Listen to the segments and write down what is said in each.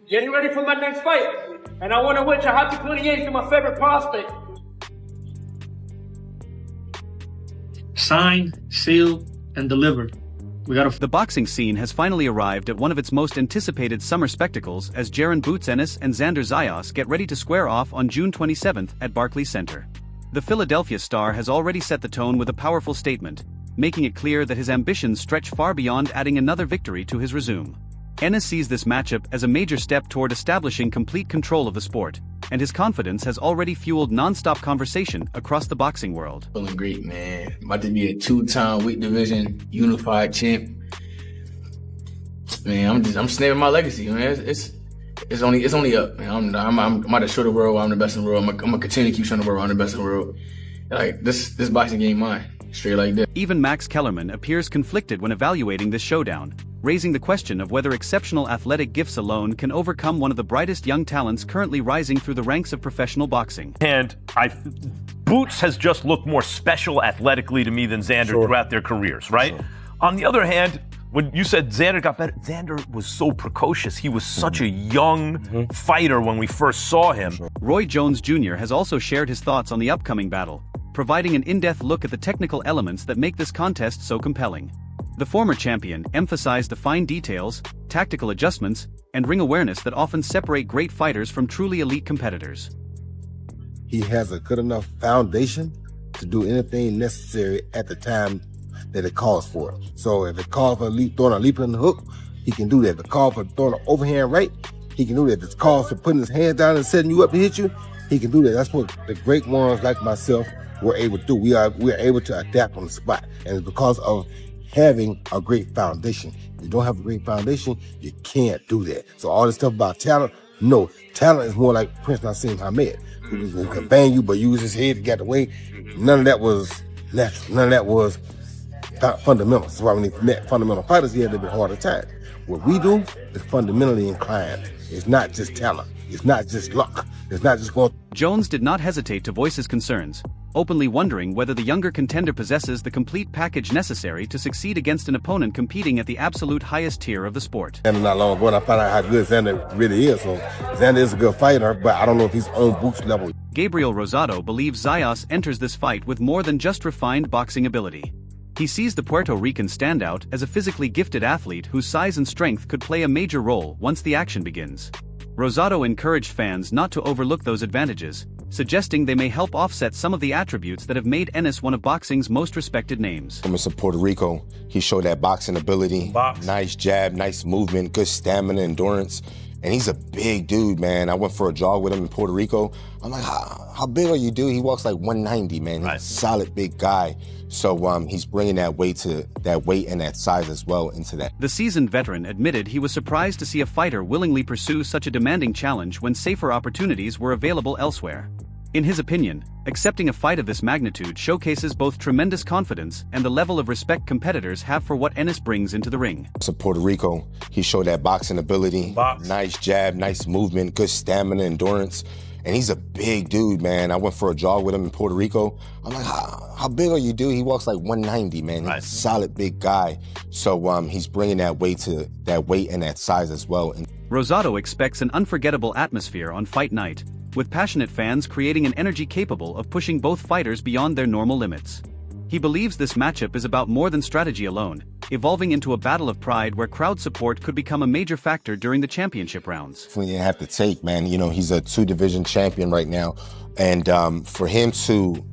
getting ready for my next fight. And I want to wish a happy 28th to my favorite prospect. Signed, sealed, and delivered. The boxing scene has finally arrived at one of its most anticipated summer spectacles as Jaron Ennis and Xander Zayas get ready to square off on June 27th at Barclays Center. The Philadelphia star has already set the tone with a powerful statement, making it clear that his ambitions stretch far beyond adding another victory to his resume. Ennis sees this matchup as a major step toward establishing complete control of the sport, and his confidence has already fueled non-stop conversation across the boxing world. Feeling great, man. About to be a 2-time weight division unified champ. Man, I'm snapping my legacy, man. It's only up, man. I'm about to show the world I'm the best in the world. I'm gonna continue to keep showing the world I'm the best in the world. Like this boxing game mine, straight like that. Even Max Kellerman appears conflicted when evaluating this showdown, raising the question of whether exceptional athletic gifts alone can overcome one of the brightest young talents currently rising through the ranks of professional boxing. And Boots has just looked more special athletically to me than Xander throughout their careers, right? Sure. On the other hand, when you said Xander got better, Xander was so precocious. He was such a young fighter when we first saw him. Roy Jones Jr. has also shared his thoughts on the upcoming battle, providing an in-depth look at the technical elements that make this contest so compelling. The former champion emphasized the fine details, tactical adjustments, and ring awareness that often separate great fighters from truly elite competitors. He has a good enough foundation to do anything necessary at the time that it calls for it. So if it calls for throwing a leap in the hook, he can do that. If it calls for throwing an overhand right, he can do that. If it calls for putting his hand down and setting you up to hit you, he can do that. That's what the great ones like myself were able to do. We are able to adapt on the spot. And it's because of having a great foundation. If you don't have a great foundation, you can't do that. So all this stuff about talent, no. Talent is more like Prince Nassim Hamed, who can bang you but use his head to get away. None of that was natural. None of that was fundamental. That's why when he met fundamental fighters, he had a little bit harder time. What we do is fundamentally inclined. It's not just talent. It's not just luck. It's not just going. Jones did not hesitate to voice his concerns, openly wondering whether the younger contender possesses the complete package necessary to succeed against an opponent competing at the absolute highest tier of the sport. And not long ago, and I found out how good Xander really is. So Xander is a good fighter, but I don't know if he's on Boots level. Gabriel Rosado believes Zayas enters this fight with more than just refined boxing ability. He sees the Puerto Rican standout as a physically gifted athlete whose size and strength could play a major role once the action begins. Rosado encouraged fans not to overlook those advantages, suggesting they may help offset some of the attributes that have made Ennis one of boxing's most respected names. From Puerto Rico, he showed that boxing ability, nice jab, nice movement, good stamina, endurance. And he's a big dude, man. I went for a jog with him in Puerto Rico. I'm like, how big are you, dude? He walks like 190, man. He's a solid big guy. So he's bringing that weight and that size as well into that. The seasoned veteran admitted he was surprised to see a fighter willingly pursue such a demanding challenge when safer opportunities were available elsewhere. In his opinion, accepting a fight of this magnitude showcases both tremendous confidence and the level of respect competitors have for what Ennis brings into the ring. So Puerto Rico, he showed that boxing ability, nice jab, nice movement, good stamina, endurance. And he's a big dude, man. I went for a jog with him in Puerto Rico. I'm like, how big are you, dude? He walks like 190, man. He's a solid big guy. So he's bringing that weight and that size as well. Rosado expects an unforgettable atmosphere on fight night, with passionate fans creating an energy capable of pushing both fighters beyond their normal limits. He believes this matchup is about more than strategy alone, evolving into a battle of pride where crowd support could become a major factor during the championship rounds. You have to take, man. You know, he's a 2-division champion right now. And for him to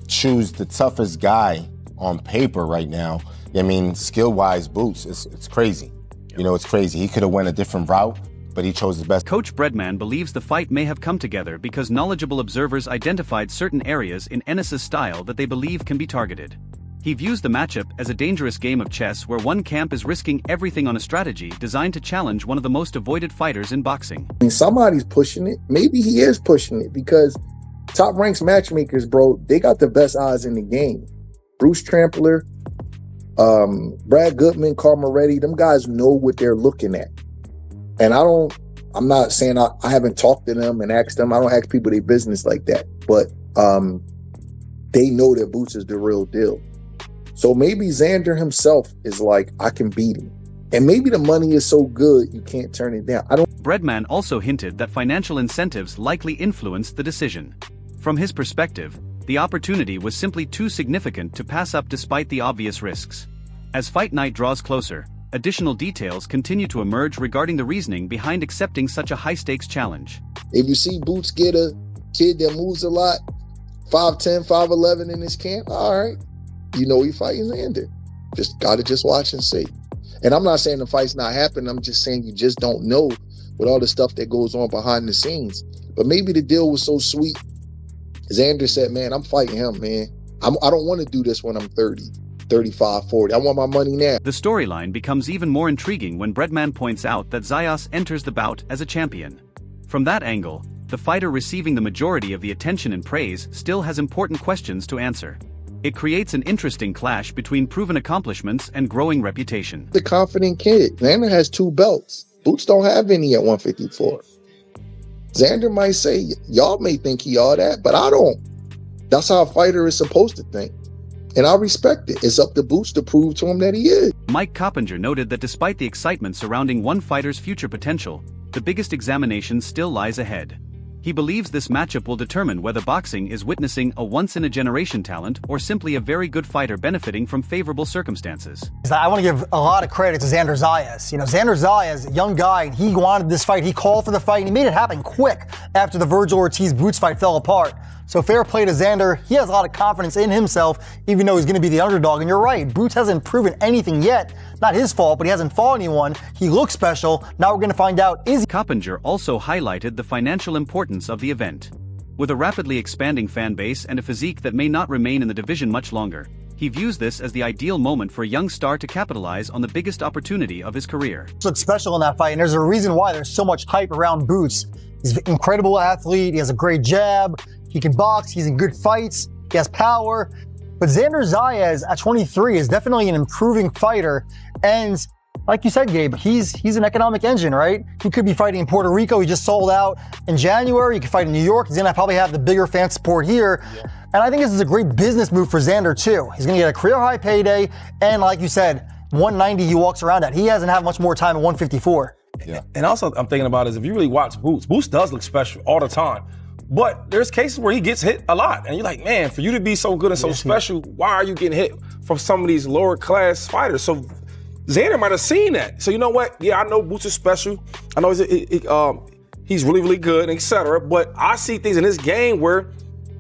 choose the toughest guy on paper right now, I mean, skill-wise, Boots, it's crazy. You know, it's crazy. He could have went a different route, but he chose the best. Coach Breadman believes the fight may have come together because knowledgeable observers identified certain areas in Ennis's style that they believe can be targeted. He views the matchup as a dangerous game of chess where one camp is risking everything on a strategy designed to challenge one of the most avoided fighters in boxing. I mean, somebody's pushing it. Maybe he is pushing it because top ranks matchmakers, bro, they got the best odds in the game. Bruce Trampler, Brad Goodman, Carl Moretti, them guys know what they're looking at. And I'm not saying I haven't talked to them and asked them. I don't ask people their business like that. But they know that Boots is the real deal. So maybe Xander himself is like, I can beat him. And maybe the money is so good you can't turn it down. Breadman also hinted that financial incentives likely influenced the decision. From his perspective, the opportunity was simply too significant to pass up despite the obvious risks. As fight night draws closer, additional details continue to emerge regarding the reasoning behind accepting such a high-stakes challenge. If you see Boots get a kid that moves a lot, 5'10", 5'11" in this camp, all right, you know he fighting Xander. Gotta watch and see. And I'm not saying the fight's not happening. I'm just saying you just don't know with all the stuff that goes on behind the scenes. But maybe the deal was so sweet. Xander said, man, I'm fighting him, man. I don't want to do this when I'm 30, 35, 40. I want my money now. The storyline becomes even more intriguing when Breadman points out that Zayas enters the bout as a champion. From that angle, the fighter receiving the majority of the attention and praise still has important questions to answer. It creates an interesting clash between proven accomplishments and growing reputation. The confident kid. Xander has 2 belts. Boots don't have any at 154. Xander might say, y'all may think he all that, but I don't. That's how a fighter is supposed to think. And I respect it. It's up to Boots to prove to him that he is. Mike Coppinger noted that despite the excitement surrounding one fighter's future potential, the biggest examination still lies ahead. He believes this matchup will determine whether boxing is witnessing a once-in-a-generation talent or simply a very good fighter benefiting from favorable circumstances. I want to give a lot of credit to Xander Zayas. Xander Zayas, young guy, he wanted this fight. He called for the fight, and he made it happen quick after the Virgil Ortiz-Boots fight fell apart. So fair play to Xander. He has a lot of confidence in himself, even though he's going to be the underdog. And you're right, Boots hasn't proven anything yet. Not his fault, but he hasn't fought anyone. He looks special. Now we're going to find out, is he? Coppinger also highlighted the financial importance of the event. With a rapidly expanding fan base and a physique that may not remain in the division much longer, he views this as the ideal moment for a young star to capitalize on the biggest opportunity of his career. He looks special in that fight, and there's a reason why there's so much hype around Boots. He's an incredible athlete. He has a great jab. He can box. He's in good fights. He has power. But Xander Zayas at 23 is definitely an improving fighter. And like you said, Gabe, he's an economic engine, right? He could be fighting in Puerto Rico. He just sold out in January. He could fight in New York. He's going to probably have the bigger fan support here. Yeah. And I think this is a great business move for Xander, too. He's going to get a career-high payday. And like you said, 190 he walks around at. He hasn't had much more time at 154. Yeah. And also, I'm thinking about is if you really watch Boots, Boots does look special all the time. But there's cases where he gets hit a lot. And you're like, man, for you to be so good and so special, why are you getting hit from some of these lower class fighters? So Xander might have seen that. So you know what? Yeah, I know Boots is special. I know he's really, really good, etc. But I see things in this game where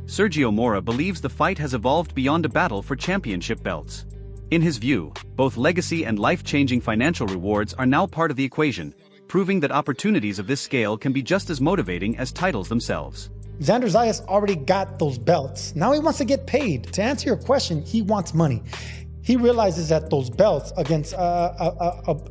Sergio Mora believes the fight has evolved beyond a battle for championship belts. In his view, both legacy and life-changing financial rewards are now part of the equation, proving that opportunities of this scale can be just as motivating as titles themselves. Xander Zayas already got those belts. Now he wants to get paid. To answer your question, he wants money. He realizes that those belts against, I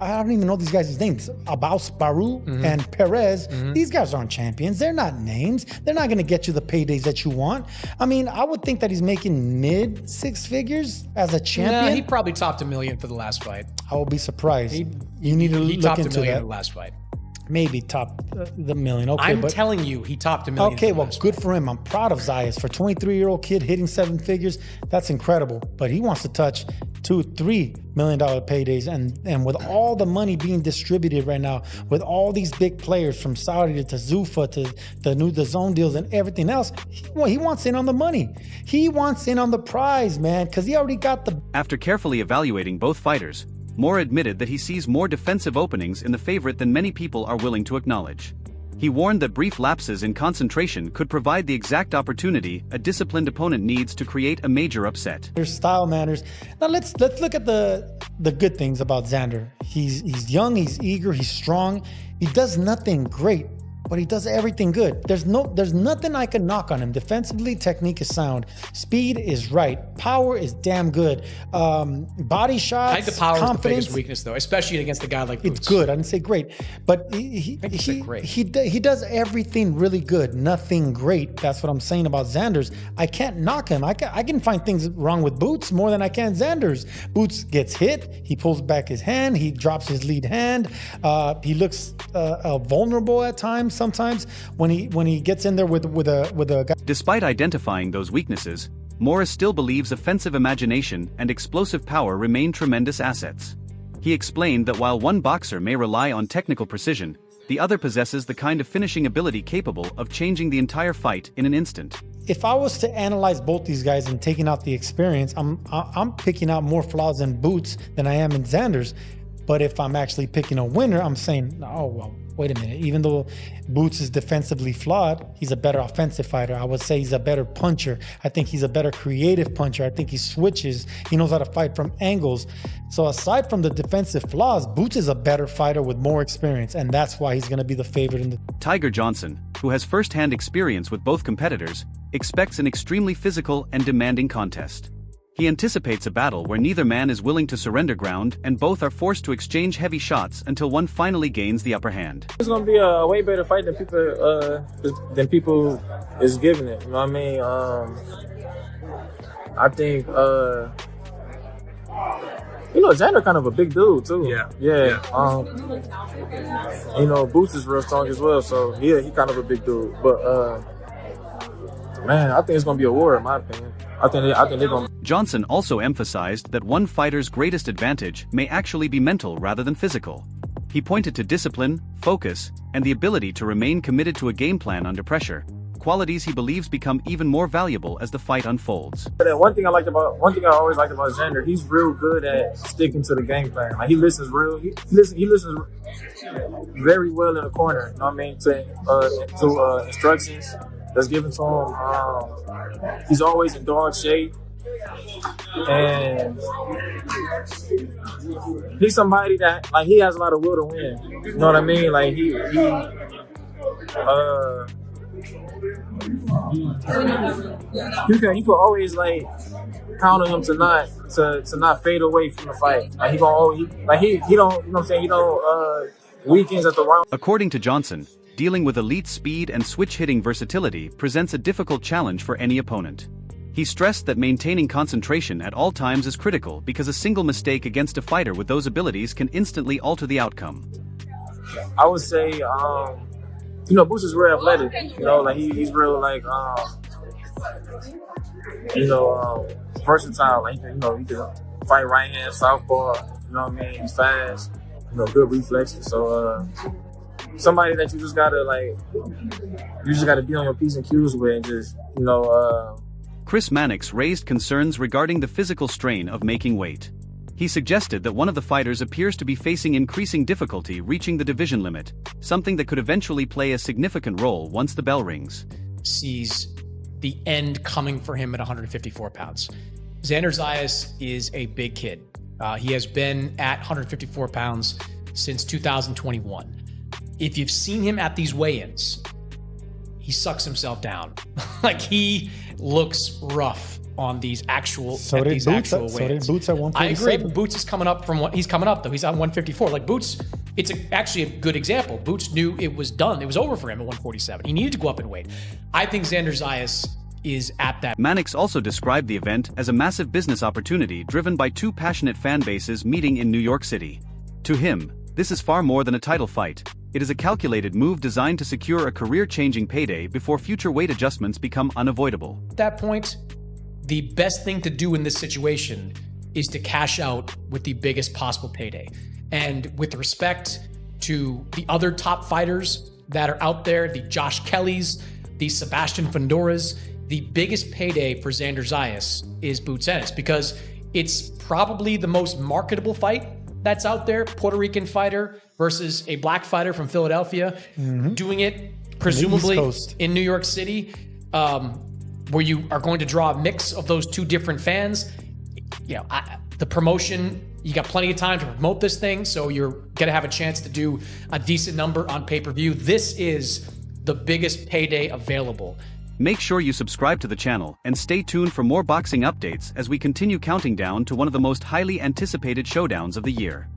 don't even know these guys' names, Abbas Baru and Perez, these guys aren't champions. They're not names. They're not going to get you the paydays that you want. I mean, I would think that he's making mid 6 figures as a champion. Yeah, he probably topped $1 million for the last fight. I will be surprised. You need to look into $1 million that. in the last fight. Maybe top the million. Okay, I'm telling you, he topped $1 million. Okay, well, good for him. I'm proud of Zayas. For a 23-year-old kid hitting 7 figures, that's incredible. But he wants to touch $2-3 million paydays. And with all the money being distributed right now, with all these big players from Saudi to Zuffa to the new DAZN deals and everything else, he wants in on the money. He wants in on the prize, man, because he already got the... After carefully evaluating both fighters, Moore admitted that he sees more defensive openings in the favorite than many people are willing to acknowledge. He warned that brief lapses in concentration could provide the exact opportunity a disciplined opponent needs to create a major upset. Their style matters. Now let's look at the good things about Xander. He's young, he's eager, he's strong. He does nothing great, but he does everything good. There's nothing I can knock on him. Defensively, technique is sound. Speed is right. Power is damn good. Body shots, I think the power confidence. is the biggest weakness, though, especially against a guy like Boots. It's good. I didn't say great, but he does everything really good. Nothing great. That's what I'm saying about Xander's. I can't knock him. I can find things wrong with Boots more than I can Xander's. Boots gets hit. He pulls back his hand. He drops his lead hand. He looks vulnerable at times. Sometimes when he gets in there with a guy. Despite identifying those weaknesses, Morris still believes offensive imagination and explosive power remain tremendous assets. He explained that while one boxer may rely on technical precision, the other possesses the kind of finishing ability capable of changing the entire fight in an instant. If I was to analyze both these guys and taking out the experience, I'm picking out more flaws in Boots than I am in Xander's. But if I'm actually picking a winner, I'm saying, oh, well, wait a minute. Even though Boots is defensively flawed, he's a better offensive fighter. I would say he's a better puncher. I think he's a better creative puncher. I think he switches. He knows how to fight from angles. So aside from the defensive flaws, Boots is a better fighter with more experience, and that's why he's going to be the favorite in the... Tiger Johnson, who has first-hand experience with both competitors, expects an extremely physical and demanding contest. He anticipates a battle where neither man is willing to surrender ground and both are forced to exchange heavy shots until one finally gains the upper hand. It's gonna be a way better fight than people is giving it. You know what I mean? I think Xander kind of a big dude too. Yeah. Boots is real strong as well, so yeah, he kind of a big dude. But man, I think it's gonna be a war in my opinion. I think they're gonna. Johnson also emphasized that one fighter's greatest advantage may actually be mental rather than physical. He pointed to discipline, focus, and the ability to remain committed to a game plan under pressure, qualities he believes become even more valuable as the fight unfolds. One thing I always liked about Xander, he's real good at sticking to the game plan. Like he listens very well in the corner. You know what I mean? To instructions that's given to him. He's always in dog shade, and he's somebody that he has a lot of will to win. You know what I mean? Like you can always count on him to not fade away from the fight. He don't, you know what I'm saying? He don't weekends at the round. According to Johnson, dealing with elite speed and switch-hitting versatility presents a difficult challenge for any opponent. He stressed that maintaining concentration at all times is critical because a single mistake against a fighter with those abilities can instantly alter the outcome. I would say, Boots is real athletic. He's real versatile. He can fight right hand, southpaw. You know what I mean? He's fast. Good reflexes. So somebody that you just gotta be on your P's and Q's with, and just Chris Mannix raised concerns regarding the physical strain of making weight. He suggested that one of the fighters appears to be facing increasing difficulty reaching the division limit, something that could eventually play a significant role once the bell rings. Sees the end coming for him at 154 pounds. Xander Zayas is a big kid. He has been at 154 pounds since 2021. If you've seen him at these weigh-ins, he sucks himself down. He looks rough on these actual weigh-ins. So did Boots at 147. I agree, but Boots is coming up from he's coming up though. He's on 154. Boots, it's actually a good example. Boots knew it was done. It was over for him at 147. He needed to go up in weight. I think Xander Zayas is at that. Mannix also described the event as a massive business opportunity driven by two passionate fan bases meeting in New York City. To him, this is far more than a title fight. It is a calculated move designed to secure a career-changing payday before future weight adjustments become unavoidable. At that point, the best thing to do in this situation is to cash out with the biggest possible payday. And with respect to the other top fighters that are out there, the Josh Kellys, the Sebastian Fondoras, the biggest payday for Xander Zayas is Boots Ennis, because it's probably the most marketable fight that's out there. Puerto Rican fighter versus a black fighter from Philadelphia, doing it presumably in New York City, where you are going to draw a mix of those two different fans. The promotion, you got plenty of time to promote this thing, so you're gonna have a chance to do a decent number on pay-per-view. This is the biggest payday available. Make sure you subscribe to the channel and stay tuned for more boxing updates as we continue counting down to one of the most highly anticipated showdowns of the year.